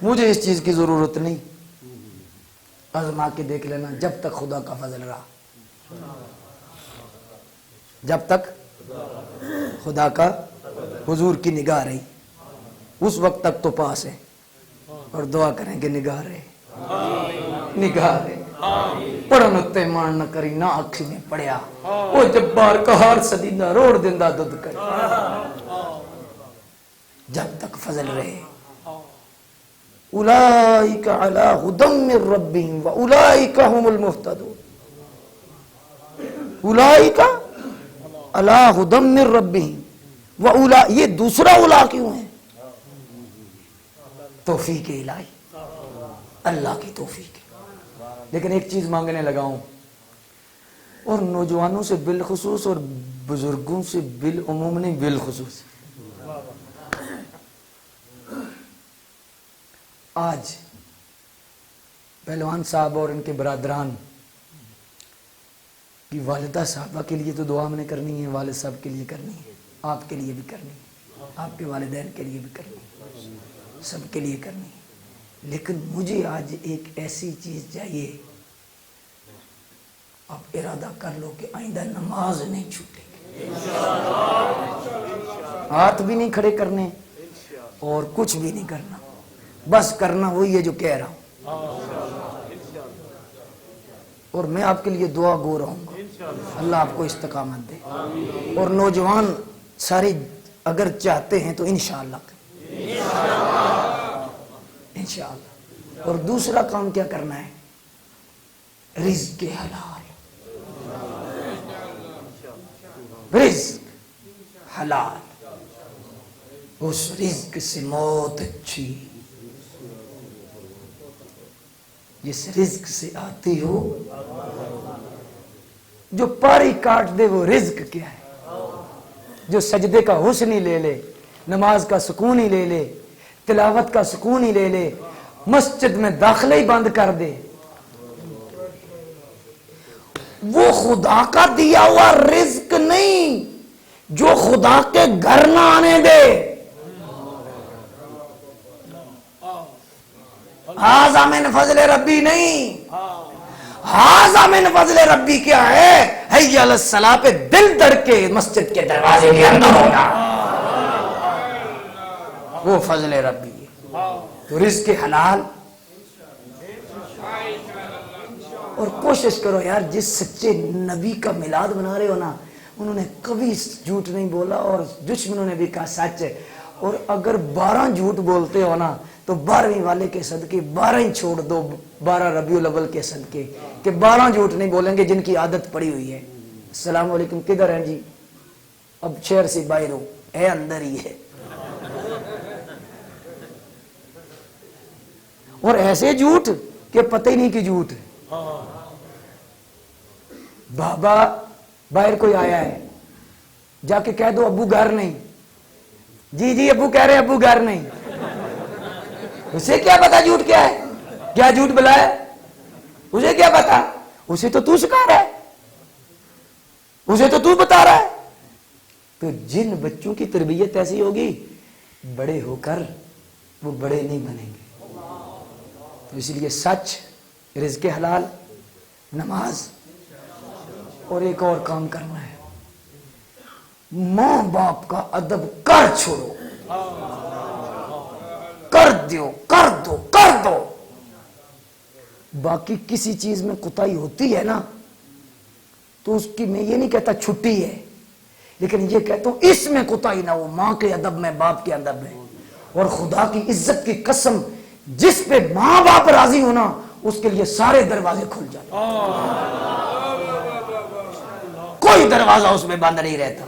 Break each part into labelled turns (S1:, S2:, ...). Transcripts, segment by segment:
S1: مجھے اس چیز کی ضرورت نہیں. آزما کے دیکھ لینا جب تک خدا کا فضل رہا, جب تک خدا کا حضور کی نگاہ رہی اس وقت تک تو پاس ہے. اور دعا کریں کہ نگاہ رہے, نگاہ رہے. پڑھن تے مان نہ کری نہ اکھی نے پڑھیا وہ جبار قہار سدیدہ روڑ دندہ دودھ کر جب تک فضل رہے. اولئک علی ھدی من ربہم واولئک ھم المہتدون. اولئک علی ھدی من ربہم واولئک, یہ دوسرا اولا کیوں ہے؟ توفیق الہی, اللہ کی توفیق. لیکن ایک چیز مانگنے لگا ہوں, اور نوجوانوں سے بالخصوص اور بزرگوں سے بالعموم نہیں, بالخصوص آج پہلوان صاحب اور ان کے برادران کی والدہ صاحبہ کے لیے تو دعا ہم نے کرنی ہے, والد صاحب کے لیے کرنی ہے, آپ کے لیے بھی کرنی ہے, آپ کے والدین کے لیے بھی کرنی ہے, سب کے لیے کرنی ہے. لیکن مجھے آج ایک ایسی چیز چاہیے, آپ ارادہ کر لو کہ آئندہ نماز نہیں چھوٹے گی, ہاتھ بھی نہیں کھڑے کرنے اور کچھ بھی نہیں کرنا, بس کرنا وہی ہے جو کہہ رہا ہوں. اور میں آپ کے لیے دعا گو رہوں گا, اللہ آپ کو استقامت دے. اور نوجوان سارے اگر چاہتے ہیں تو انشاءاللہ انشاءاللہ. اور دوسرا کام کیا کرنا ہے؟ رزق حلال, رزق حلال. اس رزق سے موت اچھی, جس رزق سے آتی ہو جو پاری کاٹ دے وہ رزق کیا ہے؟ جو سجدے کا حسن ہی لے لے, نماز کا سکون ہی لے لے, تلاوت کا سکون ہی لے لے, مسجد میں داخلے ہی بند کر دے, وہ خدا کا دیا ہوا رزق نہیں جو خدا کے گھر نہ آنے دے. ھذا من فضل ربی نہیں, ھذا من فضل ربی کیا ہے؟ حی علی الصلاۃ پہ دل دڑ کے مسجد کے دروازے کے اندر ہونا, وہ فضل ربی ہے. تو رزق حلال. اور کوشش کرو یار, جس سچے نبی کا میلاد بنا رہے ہو نا, انہوں نے کبھی جھوٹ نہیں بولا اور دشمنوں نے بھی کہا سچ ہے. اور اگر 12 جھوٹ بولتے ہو نا تو 12ویں والے کے صدقے 12 ہی چھوڑ دو, 12 ربیع الاول کے صدقے, کہ 12 جھوٹ نہیں بولیں گے جن کی عادت پڑی ہوئی ہے. السلام علیکم, کدھر ہیں جی؟ اب شہر سے باہر ہو, ہے اندر ہی ہے. اور ایسے جھوٹ کہ پتہ ہی نہیں کہ جھوٹ ہے. بابا باہر کوئی آیا ہے, جا کے کہہ دو ابو گھر نہیں. جی جی ابو کہہ رہے ابو گھر نہیں. اسے کیا پتا جھوٹ کیا ہے, کیا جھوٹ بلایا, اسے کیا پتا, اسے تو تو سکھا رہا ہے, اسے تو تو بتا رہا ہے. تو جن بچوں کی تربیت ایسی ہوگی بڑے ہو کر وہ بڑے نہیں بنیں گے. تو اس لیے سچ, رزق حلال, نماز, اور ایک اور کام کرنا ہے, ماں باپ کا ادب کر چھوڑو, کر دو. باقی کسی چیز میں کوتاہی ہوتی ہے نا تو اس کی میں یہ نہیں کہتا چھٹی ہے, لیکن یہ کہتا ہوں اس میں کوتاہی نہ ہو, ماں کے ادب میں, باپ کے ادب میں. اور خدا کی عزت کی قسم, جس پہ ماں باپ راضی ہونا اس کے لیے سارے دروازے کھل جاتے, کوئی دروازہ اس میں بند نہیں رہتا.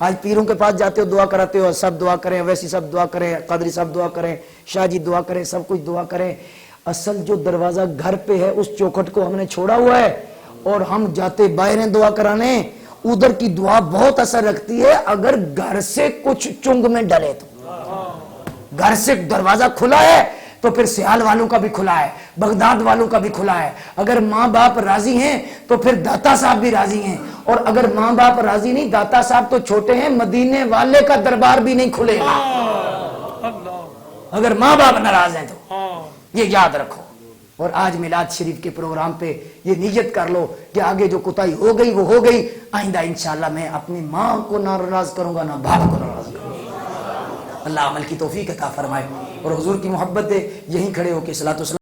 S1: آج پیروں کے پاس جاتے ہو, دعا کراتے ہو, سب دعا کریں, ویسی سب دعا کریں, قادری سب دعا کریں, شاہ جی دعا کریں, سب کچھ دعا کریں. اصل جو دروازہ گھر پہ ہے اس چوکھٹ کو ہم نے چھوڑا ہوا ہے, اور ہم جاتے باہر ہیں دعا کرانے. ادھر کی دعا بہت اثر رکھتی ہے اگر گھر سے کچھ چنگ میں ڈلے تو. گھر سے دروازہ کھلا ہے تو پھر سیال والوں کا بھی کھلا ہے, بغداد والوں کا بھی کھلا ہے. اگر ماں باپ راضی ہیں تو پھر داتا صاحب بھی راضی ہیں, اور اگر ماں باپ راضی نہیں, داتا صاحب تو چھوٹے ہیں, مدینے والے کا دربار بھی نہیں کھلے گا. اگر ماں باپ ناراض ہیں تو یہ یاد رکھو. اور آج میلاد شریف کے پروگرام پہ یہ نیت کر لو کہ آگے جو کوتاہی ہو گئی وہ ہو گئی، آئندہ انشاءاللہ میں اپنی ماں کو ناراض کروں گا نہ باپ کو ناراض کروں گا. اللہ عمل کی توفیق عطا فرمائے اور حضور کی محبت دے. یہیں کھڑے ہو کے صلاۃ و سلام